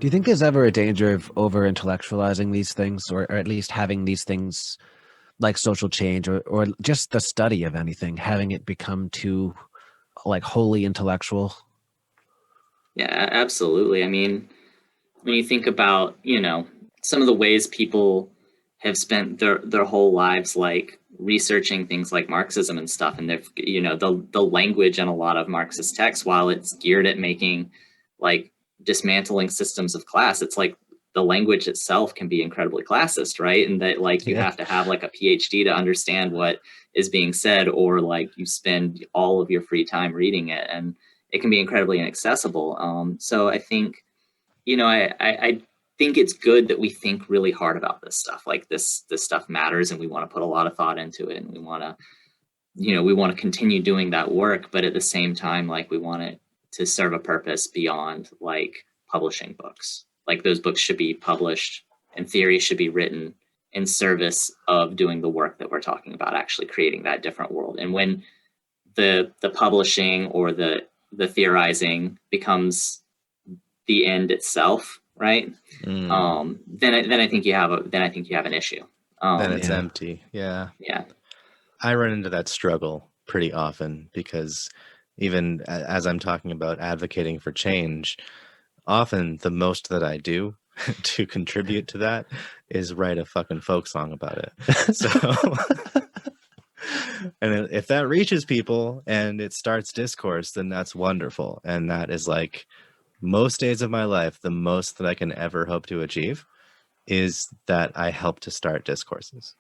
Do you think there's ever a danger of over intellectualizing these things, or at least having these things like social change or just the study of anything, having it become too like wholly intellectual? Yeah, absolutely. I mean, when you think about, some of the ways people have spent their whole lives like researching things like Marxism and stuff, and they've, the language in a lot of Marxist texts, while it's geared at making like dismantling systems of class, it's like the language itself can be incredibly classist, right? And that like you Yeah. have to have like a PhD to understand what is being said, or like you spend all of your free time reading it, and it can be incredibly inaccessible. So I think, I think it's good that we think really hard about this stuff. Like this stuff matters, and we want to put a lot of thought into it, and we want to, we want to continue doing that work. But at the same time, like we want it to serve a purpose beyond like publishing books. Like those books should be published, and theory should be written in service of doing the work that we're talking about, actually creating that different world. And when the publishing or the theorizing becomes the end itself, right? Then I think you have an issue. Then it's Yeah. empty. Yeah. Yeah. I run into that struggle pretty often because even as I'm talking about advocating for change, often the most that I do to contribute to that is write a fucking folk song about it. So, and if that reaches people and it starts discourse, then that's wonderful. And that is like most days of my life, the most that I can ever hope to achieve is that I help to start discourses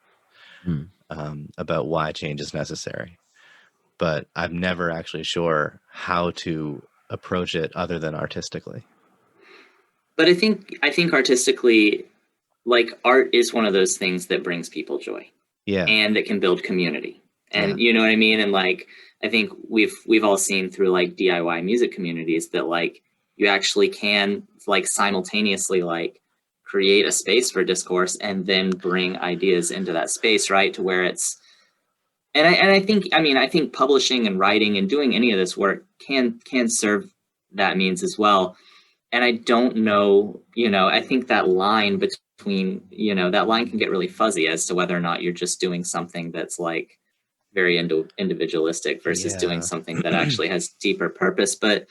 about why change is necessary. But I'm never actually sure how to approach it other than artistically. But I think artistically, like art is one of those things that brings people joy. Yeah. And it can build community. And you know what I mean? And like I think we've all seen through like DIY music communities that like you actually can like simultaneously like create a space for discourse and then bring ideas into that space, right? To where it's I think publishing and writing and doing any of this work can serve that means as well. And I don't know, I think that line between, that line can get really fuzzy as to whether or not you're just doing something that's like very individualistic versus doing something that actually has deeper purpose. But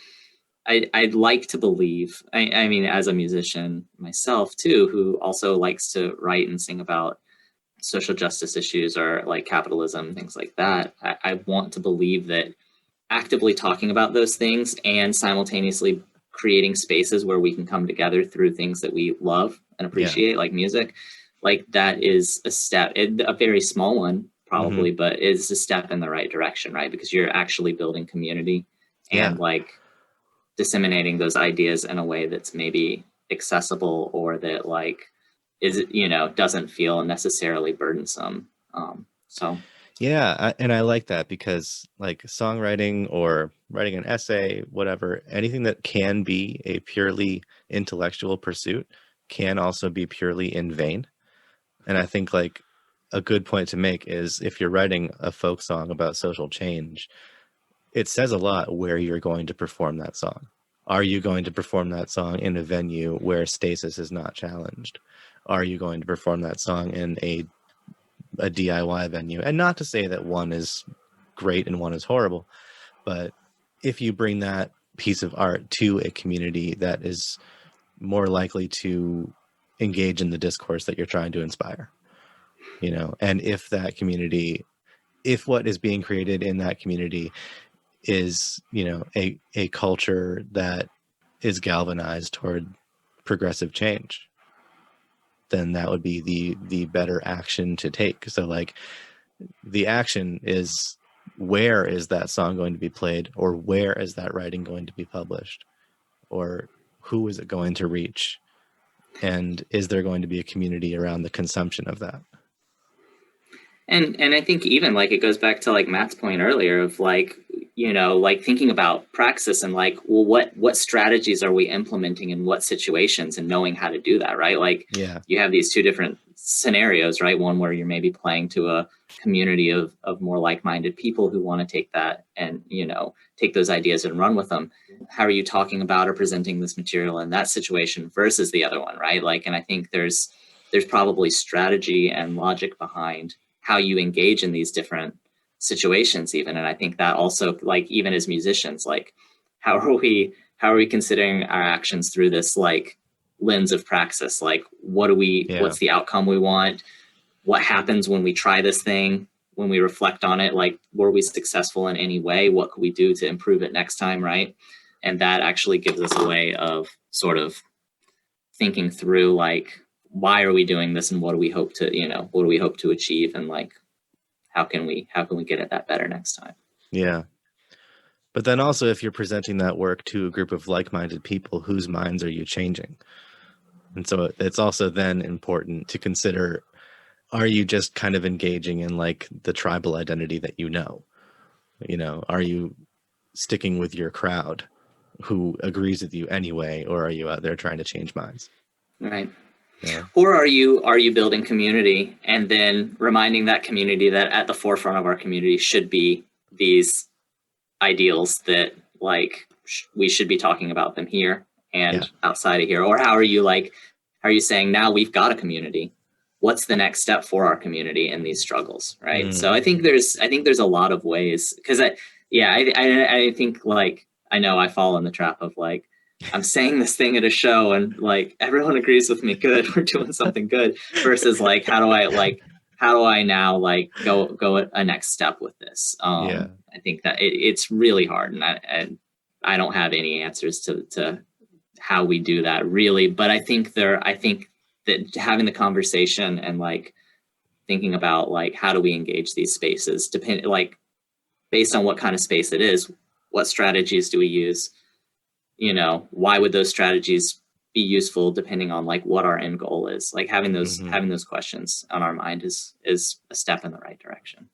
I'd like to believe, I mean, as a musician myself too, who also likes to write and sing about social justice issues or like capitalism, things like that. I want to believe that actively talking about those things and simultaneously creating spaces where we can come together through things that we love and appreciate, like music, like that is a step, a very small one probably, but is a step in the right direction, right? Because you're actually building community and like disseminating those ideas in a way that's maybe accessible or that like is, doesn't feel necessarily burdensome. So Yeah, and I like that because like songwriting or writing an essay, whatever, anything that can be a purely intellectual pursuit can also be purely in vain. And I think like a good point to make is if you're writing a folk song about social change, it says a lot where you're going to perform that song. Are you going to perform that song in a venue where stasis is not challenged? Are you going to perform that song in a DIY venue? And not to say that one is great and one is horrible, but if you bring that piece of art to a community that is more likely to engage in the discourse that you're trying to inspire, and if that community, if what is being created in that community is, a culture that is galvanized toward progressive change, then that would be the better action to take. So like the action is, where is that song going to be played, or where is that writing going to be published, or who is it going to reach, and is there going to be a community around the consumption of that? And I think even like it goes back to like Matt's point earlier of like, like thinking about praxis and like, well, what strategies are we implementing in what situations, and knowing how to do that, right? Like, Yeah. you have these two different scenarios, right? One where you're maybe playing to a community of more like-minded people who want to take that and, take those ideas and run with them. How are you talking about or presenting this material in that situation versus the other one, right? Like, and I think there's probably strategy and logic behind how you engage in these different situations even. And I think that also, like, even as musicians, like, how are we considering our actions through this like lens of praxis? Like, what's the outcome we want? What happens when we try this thing? When we reflect on it, like, were we successful in any way? What could we do to improve it next time, right? And that actually gives us a way of sort of thinking through, like, why are we doing this, and what do we hope to achieve, and like, how can we get at that better next time? Yeah. But then also, if you're presenting that work to a group of like-minded people, whose minds are you changing? And so it's also then important to consider, are you just kind of engaging in like the tribal identity that are you sticking with your crowd who agrees with you anyway, or are you out there trying to change minds? Right. Yeah. Or are you building community, and then reminding that community that at the forefront of our community should be these ideals, that like we should be talking about them here and outside of here? Or how are you saying, now we've got a community, what's the next step for our community in these struggles, right? So I think there's a lot of ways, because I think, like, I know I fall in the trap of like, I'm saying this thing at a show and like everyone agrees with me, good, we're doing something good, versus like, how do I now like go a next step with this? I think that it's really hard, and I don't have any answers to how we do that really, but I think that having the conversation and like thinking about like, how do we engage these spaces, like based on what kind of space it is, what strategies do we use? Why would those strategies be useful, depending on like what our end goal is? Like, having those questions on our mind is a step in the right direction.